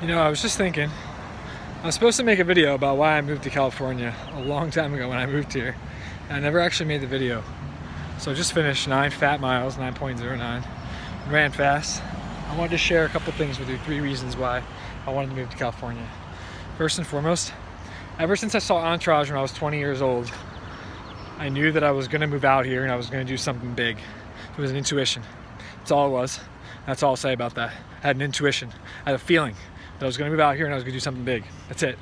I was just thinking, I was supposed to make a video about why I moved to California a long time ago when I moved here. And I never actually made the video. So I just finished 9 fat miles, 9.09, ran fast. I wanted to share a couple things with you, 3 reasons why I wanted to move to California. First and foremost, ever since I saw Entourage when I was 20 years old, I knew that I was going to move out here and I was going to do something big. It was an intuition. That's all it was. That's all I'll say about that. I had an intuition. I had a feeling that I was going to move out here and I was going to do something big. That's it.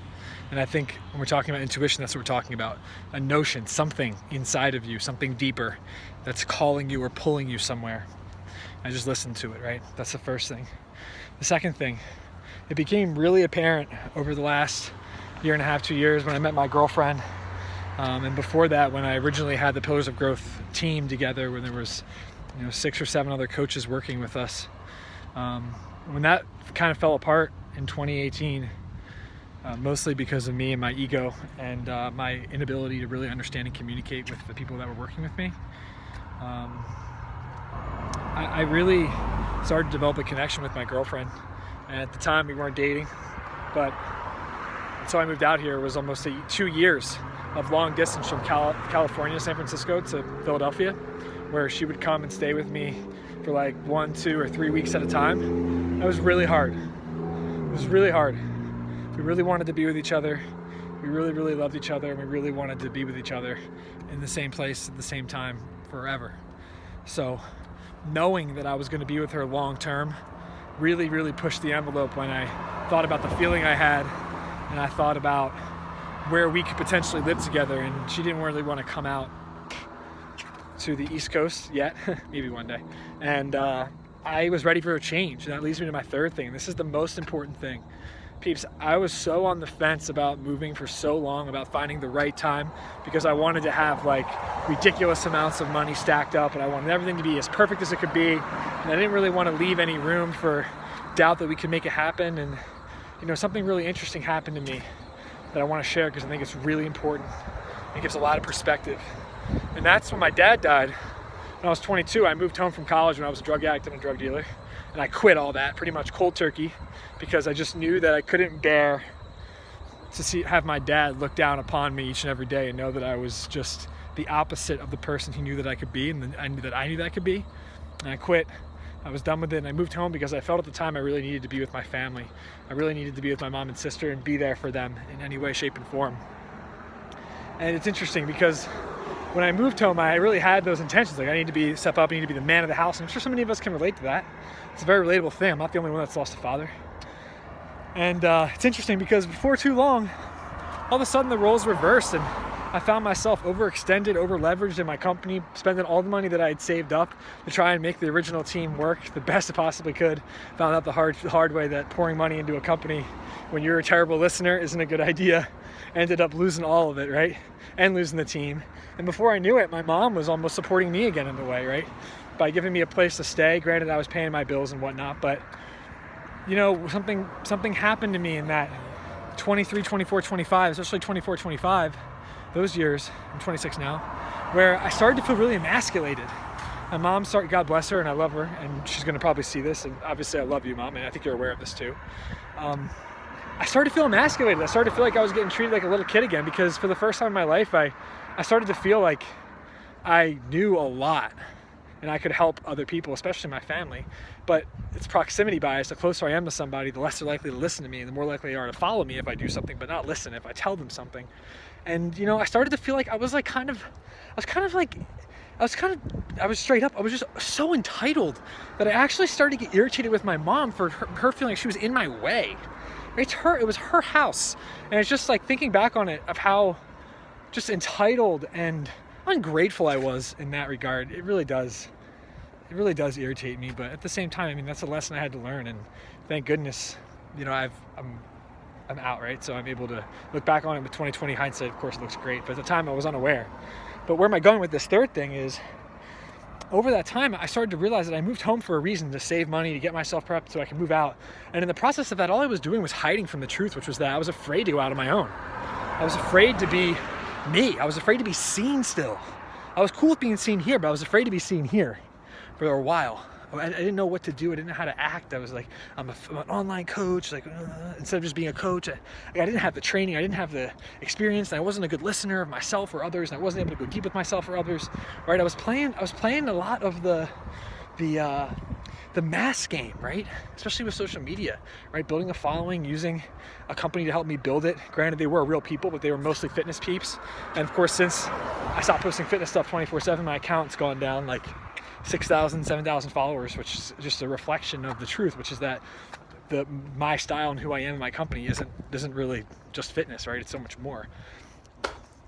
And I think when we're talking about intuition, that's what we're talking about. A notion, something inside of you, something deeper that's calling you or pulling you somewhere. I just listened to it, right? That's the first thing. The second thing, it became really apparent over the last 1.5 to 2 years when I met my girlfriend. And before that, when I originally had the Pillars of Growth team together, where there was 6 or 7 other coaches working with us. When that kind of fell apart in 2018, mostly because of me and my ego and my inability to really understand and communicate with the people that were working with me, I really started to develop a connection with my girlfriend. And at the time, we weren't dating, but until I moved out here, it was almost 2 years of long distance from California, San Francisco to Philadelphia, where she would come and stay with me for like 1, 2, or 3 weeks at a time. That was really hard. It was really hard. We really wanted to be with each other. We really, really loved each other, and we really wanted to be with each other in the same place at the same time forever. So knowing that I was going to be with her long term really, really pushed the envelope when I thought about the feeling I had, and I thought about where we could potentially live together. And she didn't really want to come out to the East Coast yet, maybe one day. And I was ready for a change. And that leads me to my third thing. This is the most important thing. Peeps, I was so on the fence about moving for so long, about finding the right time, because I wanted to have like ridiculous amounts of money stacked up, and I wanted everything to be as perfect as it could be. And I didn't really want to leave any room for doubt that we could make it happen. And something really interesting happened to me that I want to share because I think it's really important. It gives a lot of perspective. And that's when my dad died. When I was 22, I moved home from college when I was a drug addict and a drug dealer. And I quit all that pretty much cold turkey because I just knew that I couldn't bear to have my dad look down upon me each and every day and know that I was just the opposite of the person he knew that I could be, and I knew that I could be. And I quit. I was done with it, and I moved home because I felt at the time I really needed to be with my family. I really needed to be with my mom and sister and be there for them in any way, shape, and form. And it's interesting because when I moved home, I really had those intentions. Like, I need to step up, I need to be the man of the house. And I'm sure so many of us can relate to that. It's a very relatable thing. I'm not the only one that's lost a father. And it's interesting because before too long, all of a sudden the roles reversed, and I found myself overextended, over-leveraged in my company, spending all the money that I had saved up to try and make the original team work the best it possibly could. Found out the hard way that pouring money into a company when you're a terrible listener isn't a good idea. Ended up losing all of it, right? And losing the team. And before I knew it, my mom was almost supporting me again in a way, right? By giving me a place to stay. Granted, I was paying my bills and whatnot, but something happened to me in that 23, 24, 25, especially 24, 25, those years, I'm 26 now, where I started to feel really emasculated. My mom started, God bless her, and I love her, and she's going to probably see this, and obviously I love you, Mom, and I think you're aware of this too. I started to feel emasculated. I started to feel like I was getting treated like a little kid again, because for the first time in my life, I started to feel like I knew a lot and I could help other people, especially my family. But it's proximity bias. The closer I am to somebody, the less they're likely to listen to me, and the more likely they are to follow me if I do something, but not listen if I tell them something. And I started to feel like I was straight up. I was just so entitled that I actually started to get irritated with my mom for her feeling like she was in my way. It was her house. And it's just like thinking back on it of how just entitled and ungrateful I was in that regard. It really does irritate me. But at the same time, that's a lesson I had to learn. And thank goodness, I'm out, right? So I'm able to look back on it with 2020 hindsight. Of course, it looks great. But at the time, I was unaware. But where am I going with this third thing is, over that time, I started to realize that I moved home for a reason, to save money, to get myself prepped so I could move out. And in the process of that, all I was doing was hiding from the truth, which was that I was afraid to go out on my own. I was afraid to be me. I was afraid to be seen still. I was cool with being seen here, but I was afraid to be seen here for a while. I didn't know what to do. I didn't know how to act. I was like, I'm an online coach. Like, instead of just being a coach, I didn't have the training. I didn't have the experience. And I wasn't a good listener of myself or others. And I wasn't able to go deep with myself or others. Right? I was playing a lot of the mass game, right? Especially with social media, right? Building a following, using a company to help me build it. Granted, they were real people, but they were mostly fitness peeps. And of course, since I stopped posting fitness stuff 24/7, my account's gone down like 6,000, 7,000 followers, which is just a reflection of the truth, which is that my style and who I am in my company isn't really just fitness, right? It's so much more.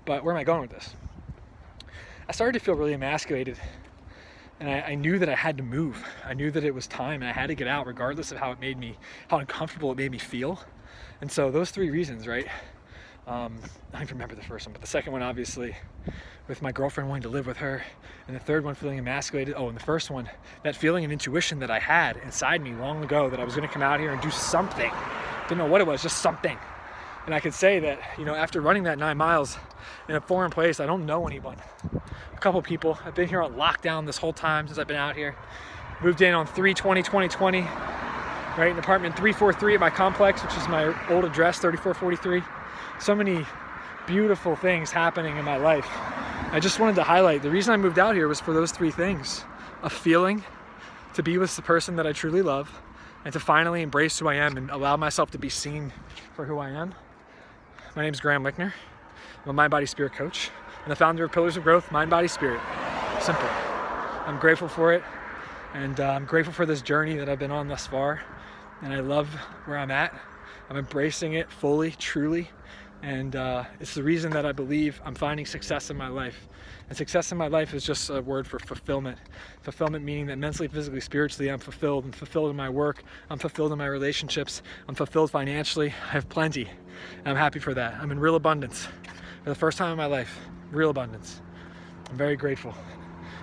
But where am I going with this? I started to feel really emasculated, and I knew that I had to move. I knew that it was time, and I had to get out, regardless of how uncomfortable it made me feel. And so those 3 reasons, right? I don't even remember the first one, but the second one, obviously, with my girlfriend wanting to live with her, and the third one, feeling emasculated. Oh, and the first one, that feeling and intuition that I had inside me long ago that I was going to come out here and do something. Didn't know what it was, just something. And I could say that, after running that 9 miles in a foreign place, I don't know anyone. A couple people. I've been here on lockdown this whole time since I've been out here. Moved in on 3/20/2020, right in apartment 343 at my complex, which is my old address, 3443. So many beautiful things happening in my life. I just wanted to highlight the reason I moved out here was for those 3 things: a feeling to be with the person that I truly love, and to finally embrace who I am and allow myself to be seen for who I am. My name is Graham Lickner. I'm a mind, body, spirit coach and the founder of Pillars of Growth, Mind, Body, Spirit. Simple. I'm grateful for it, and I'm grateful for this journey that I've been on thus far, and I love where I'm at. I'm embracing it fully, truly, and it's the reason that I believe I'm finding success in my life. And success in my life is just a word for fulfillment. Fulfillment meaning that mentally, physically, spiritually, I'm fulfilled. I'm fulfilled in my work. I'm fulfilled in my relationships. I'm fulfilled financially. I have plenty, and I'm happy for that. I'm in real abundance. For the first time in my life, real abundance. I'm very grateful.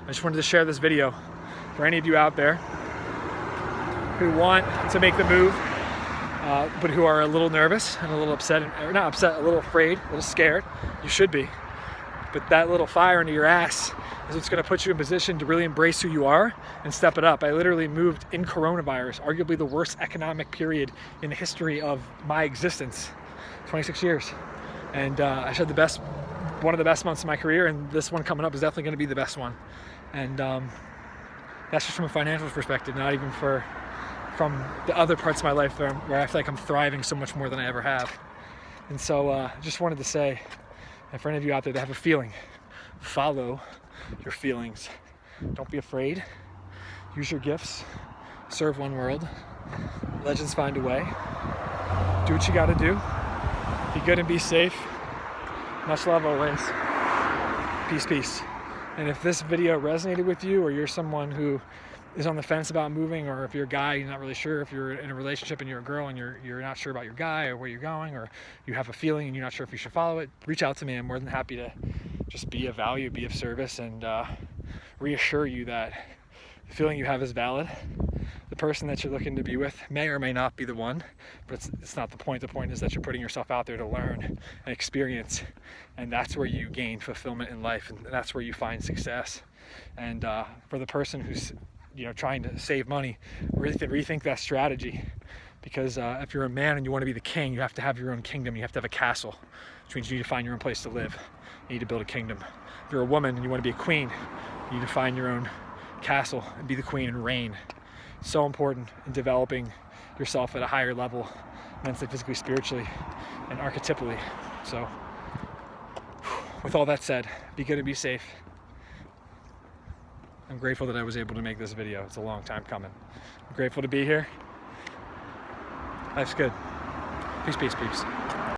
I just wanted to share this video for any of you out there who want to make the move, but who are a little nervous and a little upset, or not upset, a little afraid, a little scared. You should be. But that little fire into your ass is what's going to put you in position to really embrace who you are and step it up. I literally moved in coronavirus, arguably the worst economic period in the history of my existence, 26 years. And I had one of the best months of my career, and this one coming up is definitely going to be the best one. And that's just from a financial perspective, not even from the other parts of my life where I feel like I'm thriving so much more than I ever have. And so I just wanted to say, and for any of you out there that have a feeling, follow your feelings. Don't be afraid. Use your gifts. Serve one world. Legends find a way. Do what you got to do. Be good and be safe. Much love always. Peace, peace. And if this video resonated with you, or you're someone who is on the fence about moving, or if you're a guy, you're not really sure, if you're in a relationship and you're a girl and you're not sure about your guy or where you're going, or you have a feeling and you're not sure if you should follow it, reach out to me. I'm more than happy to just be of value, be of service, and reassure you that the feeling you have is valid. The person that you're looking to be with may or may not be the one, but it's not the point. The point is that you're putting yourself out there to learn and experience, and that's where you gain fulfillment in life, and that's where you find success. And for the person who's trying to save money, rethink that strategy, because if you're a man and you want to be the king, you have to have your own kingdom. You have to have a castle, which means you need to find your own place to live. You need to build a kingdom. If you're a woman and you want to be a queen, you need to find your own castle and be the queen and reign. So important in developing yourself at a higher level, mentally, physically, spiritually, and archetypally. So with all that said, be good and be safe. I'm grateful that I was able to make this video. It's a long time coming. I'm grateful to be here. Life's good. Peace, peace, peace.